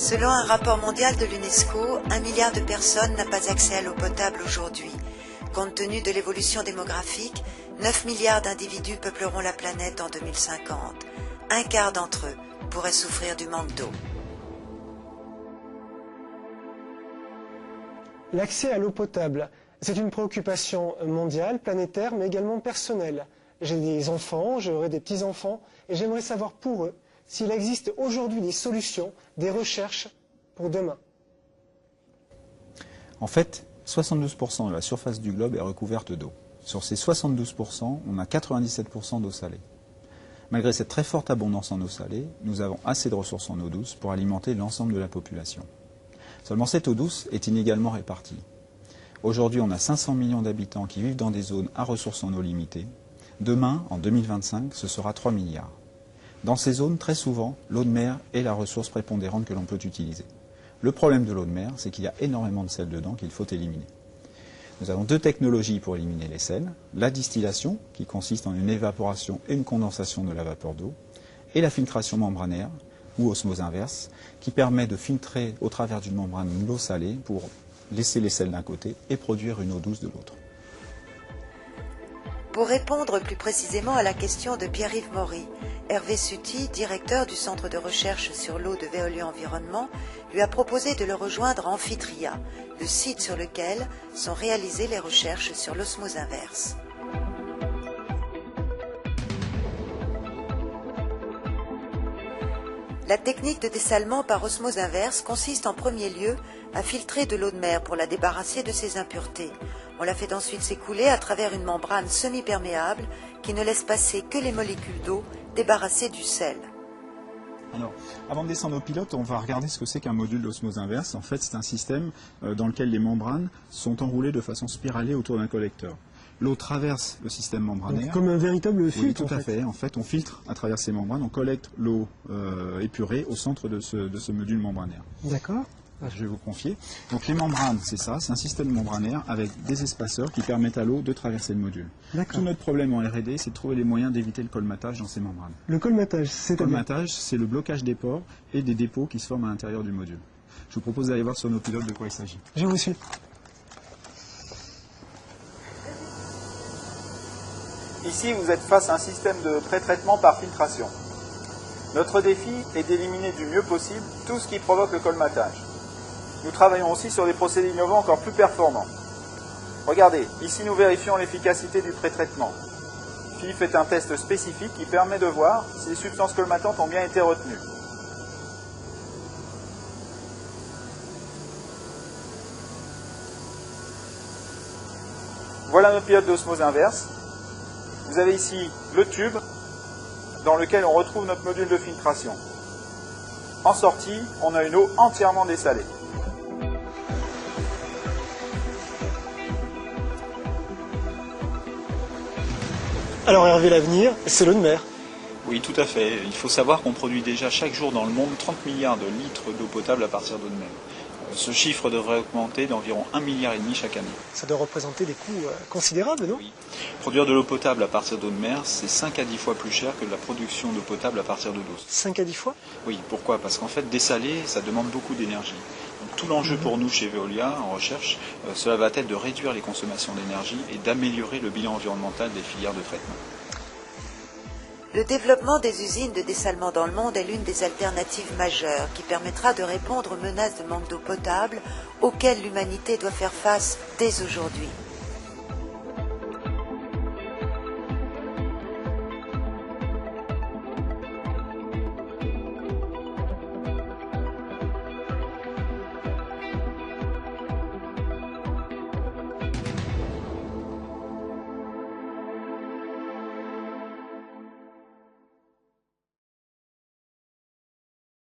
Selon un rapport mondial de l'UNESCO, 1 milliard de personnes n'a pas accès à l'eau potable aujourd'hui. Compte tenu de l'évolution démographique, 9 milliards d'individus peupleront la planète en 2050. Un quart d'entre eux pourraient souffrir du manque d'eau. L'accès à l'eau potable, c'est une préoccupation mondiale, planétaire, mais également personnelle. J'ai des enfants, j'aurai des petits-enfants, et j'aimerais savoir pour eux s'il existe aujourd'hui des solutions, des recherches pour demain. En fait, 72% de la surface du globe est recouverte d'eau. Sur ces 72%, on a 97% d'eau salée. Malgré cette très forte abondance en eau salée, nous avons assez de ressources en eau douce pour alimenter l'ensemble de la population. Seulement cette eau douce est inégalement répartie. Aujourd'hui, on a 500 millions d'habitants qui vivent dans des zones à ressources en eau limitées. Demain, en 2025, ce sera 3 milliards. Dans ces zones, très souvent, l'eau de mer est la ressource prépondérante que l'on peut utiliser. Le problème de l'eau de mer, c'est qu'il y a énormément de sel dedans qu'il faut éliminer. Nous avons deux technologies pour éliminer les sels. La distillation, qui consiste en une évaporation et une condensation de la vapeur d'eau, et la filtration membranaire, ou osmose inverse, qui permet de filtrer au travers d'une membrane l'eau salée pour laisser les sels d'un côté et produire une eau douce de l'autre. Pour répondre plus précisément à la question de Pierre-Yves Maury, Hervé Suty, directeur du centre de recherche sur l'eau de Veolia Environnement, lui a proposé de le rejoindre à Amphitria, le site sur lequel sont réalisées les recherches sur l'osmose inverse. La technique de dessalement par osmose inverse consiste en premier lieu à filtrer de l'eau de mer pour la débarrasser de ses impuretés. On la fait ensuite s'écouler à travers une membrane semi-perméable qui ne laisse passer que les molécules d'eau débarrassées du sel. Alors, avant de descendre au pilote, on va regarder ce que c'est qu'un module d'osmose inverse. En fait, c'est un système dans lequel les membranes sont enroulées de façon spiralée autour d'un collecteur. L'eau traverse le système membranaire. Donc, comme un véritable filtre. Oui, tout à fait. En fait, on filtre à travers ces membranes, on collecte l'eau épurée au centre de ce module membranaire. D'accord. Je vais vous confier. Donc les membranes, c'est ça, c'est un système membranaire avec des espaceurs qui permettent à l'eau de traverser le module. Tout notre problème en R&D, c'est de trouver les moyens d'éviter le colmatage dans ces membranes. Le colmatage, c'est Le colmatage, c'est le blocage des pores et des dépôts qui se forment à l'intérieur du module. Je vous propose d'aller voir sur nos pilotes de quoi il s'agit. Je vous suis. Ici, vous êtes face à un système de pré-traitement par filtration. Notre défi est d'éliminer du mieux possible tout ce qui provoque le colmatage. Nous travaillons aussi sur des procédés innovants encore plus performants. Regardez, ici nous vérifions l'efficacité du pré-traitement. FIF est un test spécifique qui permet de voir si les substances colmatantes ont bien été retenues. Voilà notre pilote d'osmose inverse. Vous avez ici le tube dans lequel on retrouve notre module de filtration. En sortie, on a une eau entièrement dessalée. Alors Hervé, l'avenir, c'est l'eau de mer. Oui, tout à fait. Il faut savoir qu'on produit déjà chaque jour dans le monde 30 milliards de litres d'eau potable à partir d'eau de mer. Ce chiffre devrait augmenter d'environ 1,5 milliard chaque année. Ça doit représenter des coûts considérables, non? Oui. Produire de l'eau potable à partir d'eau de mer, c'est 5 à 10 fois plus cher que de la production d'eau potable à partir d'eau douce. 5 à 10 fois? Oui, pourquoi? Parce qu'en fait, dessaler, ça demande beaucoup d'énergie. Donc, tout l'enjeu pour nous chez Veolia, en recherche, cela va être de réduire les consommations d'énergie et d'améliorer le bilan environnemental des filières de traitement. Le développement des usines de dessalement dans le monde est l'une des alternatives majeures qui permettra de répondre aux menaces de manque d'eau potable auxquelles l'humanité doit faire face dès aujourd'hui.